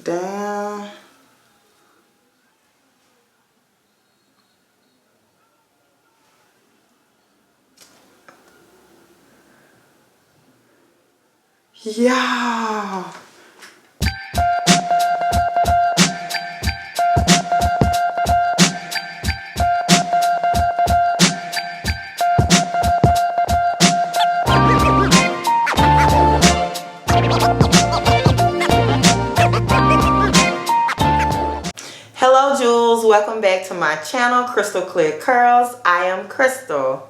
down. Yeah. Hello Jewels, welcome back to my channel, Crystal Clear Curls. I am Crystal.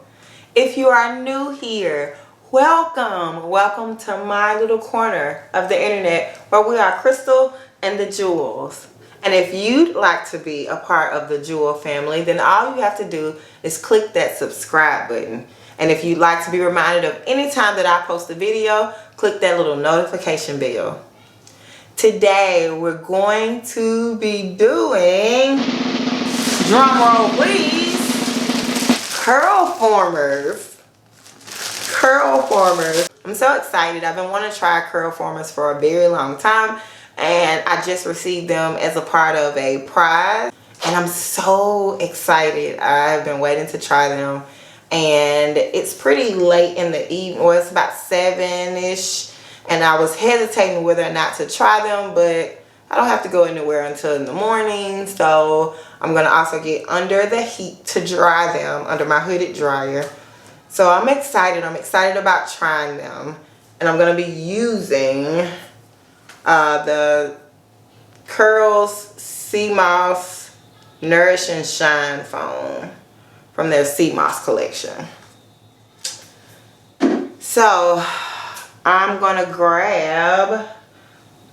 If you are new here, welcome to my little corner of the internet where we are Crystal and the Jewels. And if you'd like to be a part of the Jewel family, then all you have to do is click that subscribe button. And if you'd like to be reminded of any time that I post a video, click that little notification bell. Today we're going to be doing, drum roll please, Curlformers. Curlformers. I'm so excited. I've been wanting to try Curlformers for a very long time, and I just received them as a part of a prize, and I'm so excited. I've been waiting to try them, and it's pretty late in the evening. Well, it's about 7-ish. And I was hesitating whether or not to try them, but I don't have to go anywhere until in the morning. So I'm going to also get under the heat to dry them under my hooded dryer. So I'm excited. I'm excited about trying them. And I'm going to be using the Curls Sea Moss Nourish and Shine foam from their Sea Moss collection. So I'm going to grab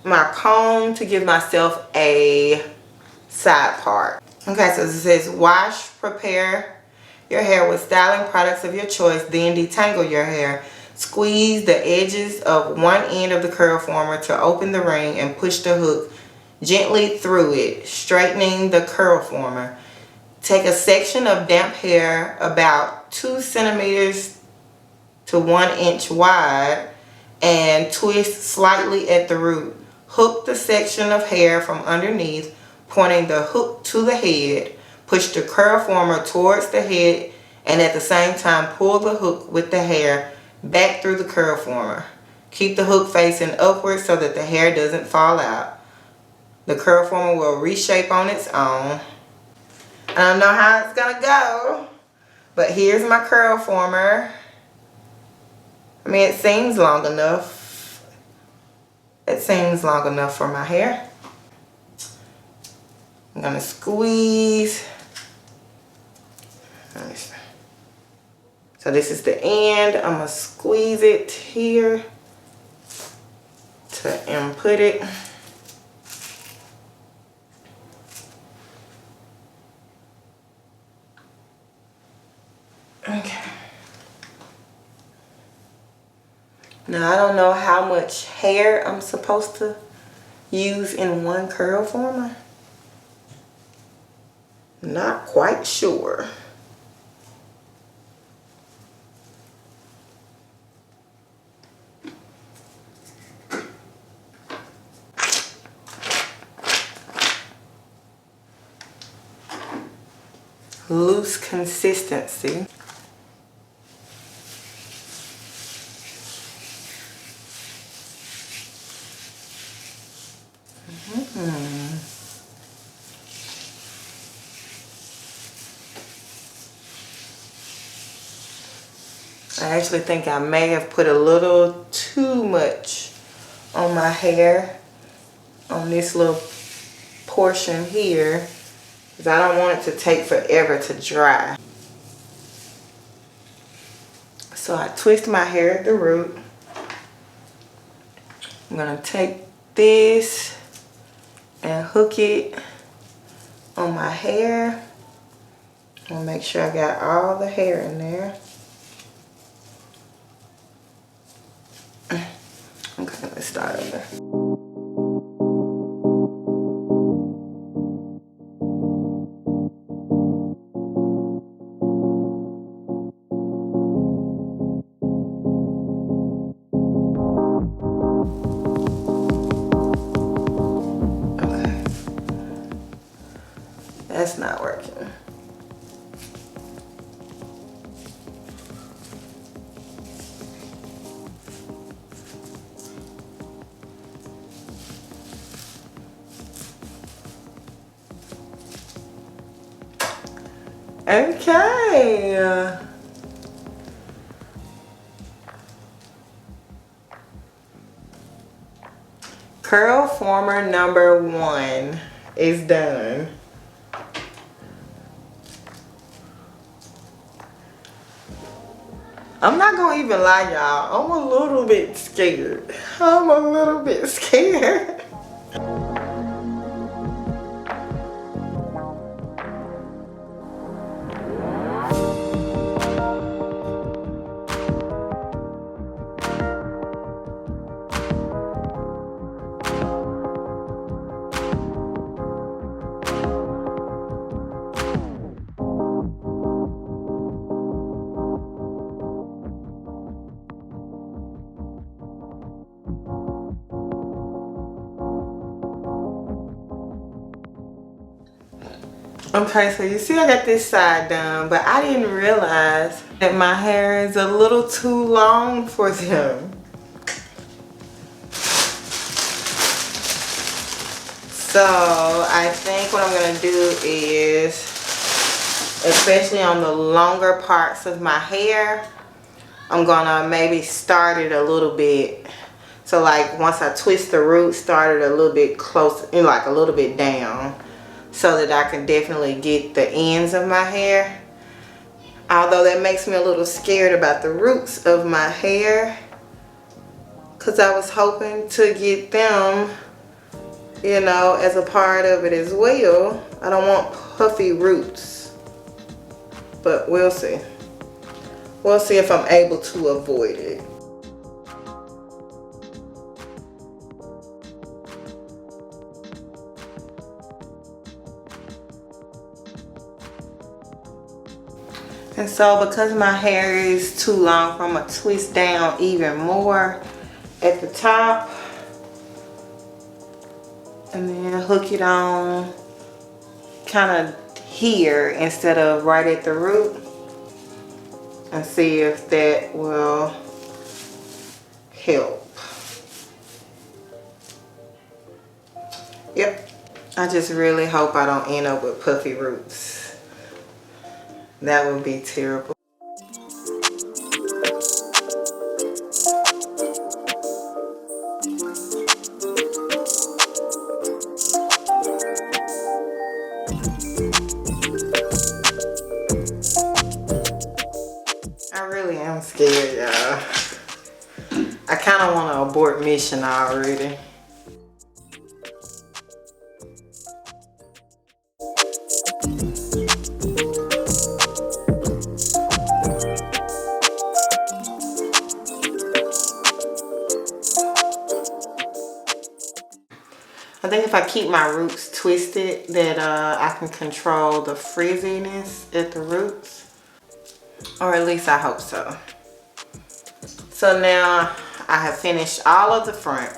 my comb to give myself a side part. Okay, so it says wash, prepare your hair with styling products of your choice, then detangle your hair. Squeeze the edges of one end of the curl former to open the ring and push the hook gently through it, straightening the curl former. Take a section of damp hair about 2 centimeters to 1 inch wide and twist slightly at the root. Hook the section of hair from underneath, pointing the hook to the head. Push the curl former towards the head and at the same time pull the hook with the hair back through the curl former. Keep the hook facing upward so that the hair doesn't fall out. The curl former will reshape on its own. I don't know how it's gonna go, but here's my curl former. I mean, it seems long enough. It seems long enough for my hair. I'm gonna squeeze. So this is the end. I'm gonna squeeze it here to input it. Okay. Now I don't know how much hair I'm supposed to use in one curl former. Not quite sure. Loose consistency. I actually think I may have put a little too much on my hair on this little portion here because I don't want it to take forever to dry. So I twist my hair at the root. I'm going to take this and hook it on my hair. I'll make sure I got all the hair in there. Okay, let's start over. That's not working. Okay. Curl former number 1 is done. I'm not gonna even lie, y'all. I'm a little bit scared. I'm a little bit scared. Okay, so you see I got this side done, but I didn't realize that my hair is a little too long for them. So I think what I'm gonna do is, especially on the longer parts of my hair, I'm gonna maybe start it a little bit. So like once I twist the root, start it a little bit close, like a little bit down, so that I can definitely get the ends of my hair. Although that makes me a little scared about the roots of my hair, because I was hoping to get them, you know, as a part of it as well. I don't want puffy roots, but we'll see. We'll see if I'm able to avoid it. And so because my hair is too long, I'm gonna twist down even more at the top and then hook it on kind of here instead of right at the root, and see if that will help. Yep. I just really hope I don't end up with puffy roots. That would be terrible. I really am scared, y'all. I kind of want to abort mission already. I think if I keep my roots twisted, that I can control the frizziness at the roots. Or at least I hope so. So now I have finished all of the front.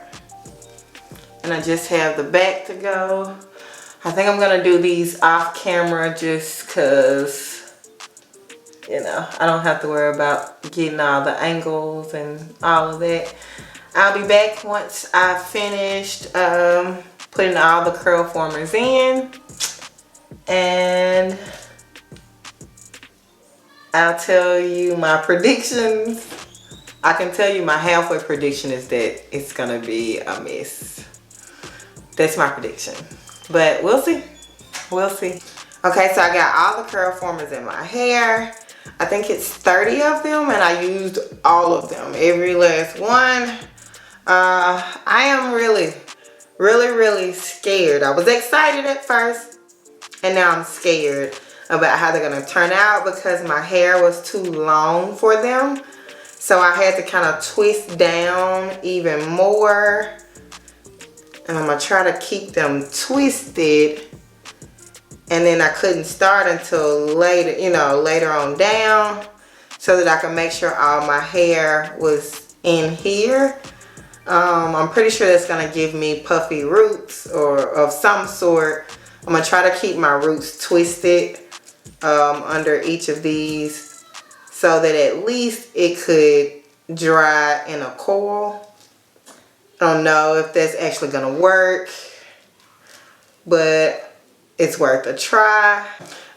And I just have the back to go. I think I'm going to do these off camera just because, you know, I don't have to worry about getting all the angles and all of that. I'll be back once I've finished putting all the Curlformers in, and I'll tell you my predictions. I can tell you my halfway prediction is that it's gonna be a mess. That's my prediction, but we'll see. We'll see. Okay, so I got all the Curlformers in my hair. I think it's 30 of them, and I used all of them, every last one. I am really scared. I was excited at first, and now I'm scared about how they're gonna turn out because my hair was too long for them. So I had to kind of twist down even more, and I'm gonna try to keep them twisted. And then I couldn't start until later, you know, later on down, so that I can make sure all my hair was in here. I'm pretty sure that's gonna give me puffy roots or of some sort, I'm gonna try to keep my roots twisted under each of these so that at least it could dry in a coil. I don't know if that's actually gonna work, but it's worth a try.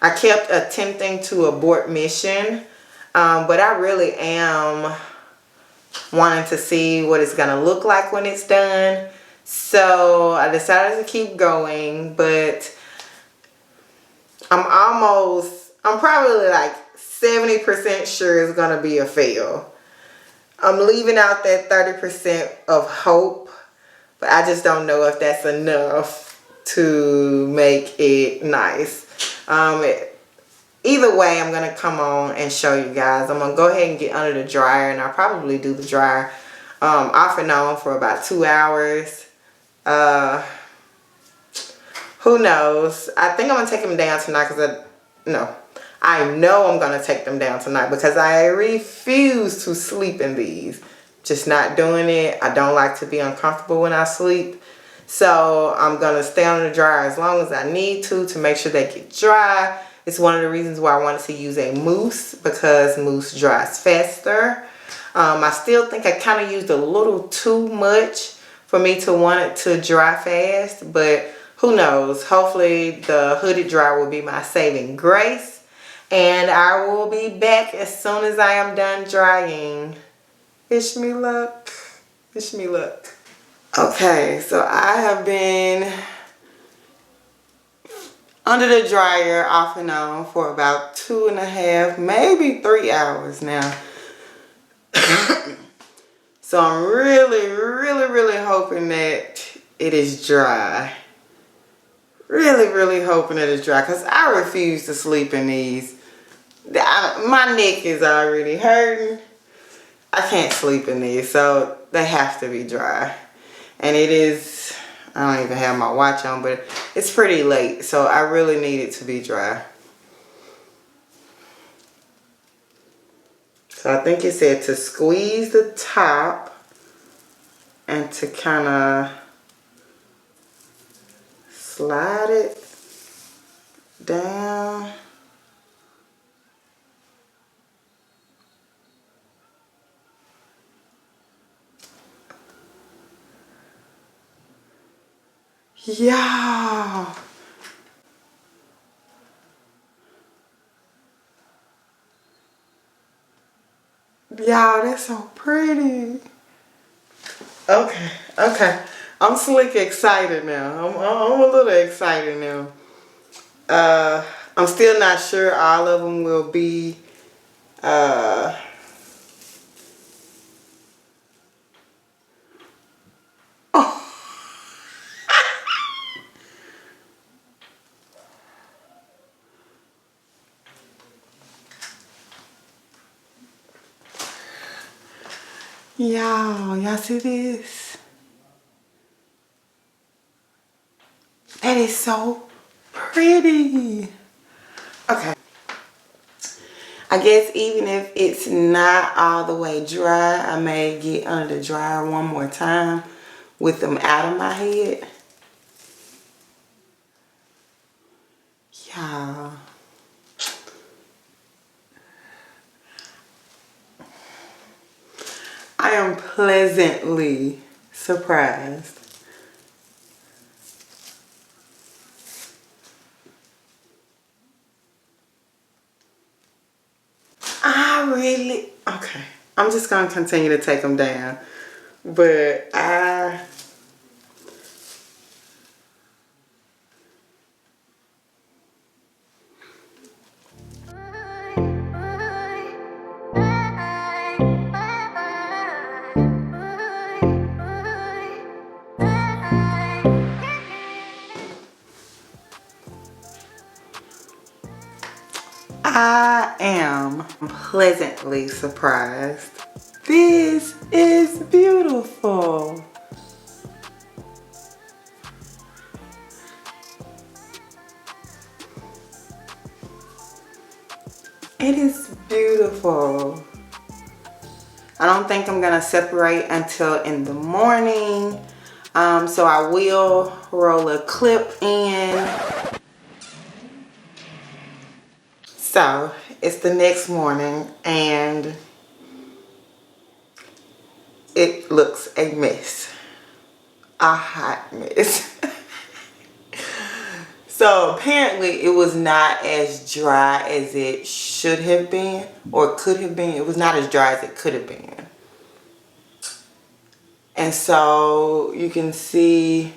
I kept attempting to abort mission, but I really am wanting to see what it's gonna look like when it's done. So I decided to keep going, but I'm probably like 70% sure it's gonna be a fail. I'm leaving out that 30% of hope, but I just don't know if that's enough to make it nice. Either way, I'm gonna come on and show you guys. I'm gonna go ahead and get under the dryer, and I'll probably do the dryer off and on for about 2 hours. Who knows? I think I'm gonna take them down tonight because I know I'm gonna take them down tonight because I refuse to sleep in these. Just not doing it. I don't like to be uncomfortable when I sleep. So I'm gonna stay on the dryer as long as I need to make sure they get dry. It's one of the reasons why I wanted to use a mousse, because mousse dries faster. I still think I kind of used a little too much for me to want it to dry fast, but who knows? Hopefully the hooded dryer will be my saving grace, and I will be back as soon as I am done drying. Wish me luck. Wish me luck. Okay, so I have been under the dryer off and on for about 2.5, maybe 3 hours now. So I'm really hoping that it is dry. Really hoping that it's dry, because I refuse to sleep in these. My neck is already hurting. I can't sleep in these, so they have to be dry. And it is, I don't even have my watch on, but it's pretty late, so I really need it to be dry. So I think it said to squeeze the top and to kind of slide it down. Yeah. Y'all, that's so pretty. Okay. I'm slick excited now. I'm a little excited now. I'm still not sure all of them will be y'all see this? That is so pretty. Okay. I guess even if it's not all the way dry, I may get under the dryer one more time with them out of my head. Y'all. I am pleasantly surprised. Okay. I'm just going to continue to take them down. But I am pleasantly surprised. This is beautiful. It is beautiful. I don't think I'm gonna separate until in the morning. So I will roll a clip in. So it's the next morning and it looks a mess. A hot mess. So apparently it was not as dry as it should have been or could have been. It was not as dry as it could have been. And so you can see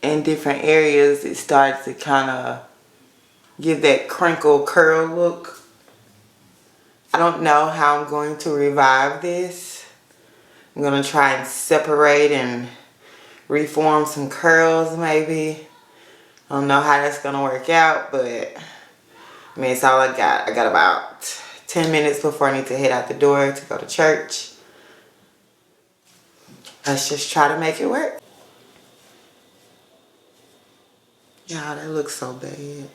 in different areas it starts to kind of give that crinkle curl look. I don't know how I'm going to revive this. I'm going to try and separate and reform some curls maybe. I don't know how that's going to work out, but I mean, it's all I got. I got about 10 minutes before I need to head out the door to go to church. Let's just try to make it work. Y'all, that looks so bad.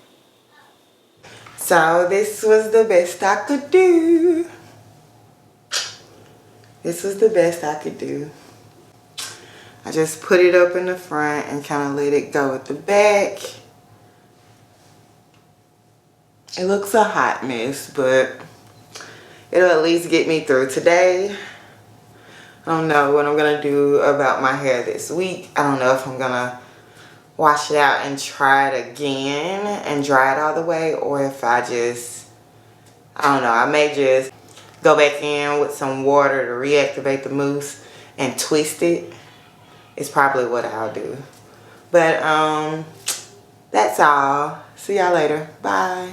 So this was the best I could do. This was the best I could do. I just put it up in the front and kind of let it go at the back. It looks a hot mess, but it'll at least get me through today. I don't know what I'm going to do about my hair this week. I don't know if I'm going to wash it out and try it again and dry it all the way, or if I don't know, I may just go back in with some water to reactivate the mousse and twist it. It's probably what I'll do. But that's all. See y'all later. Bye.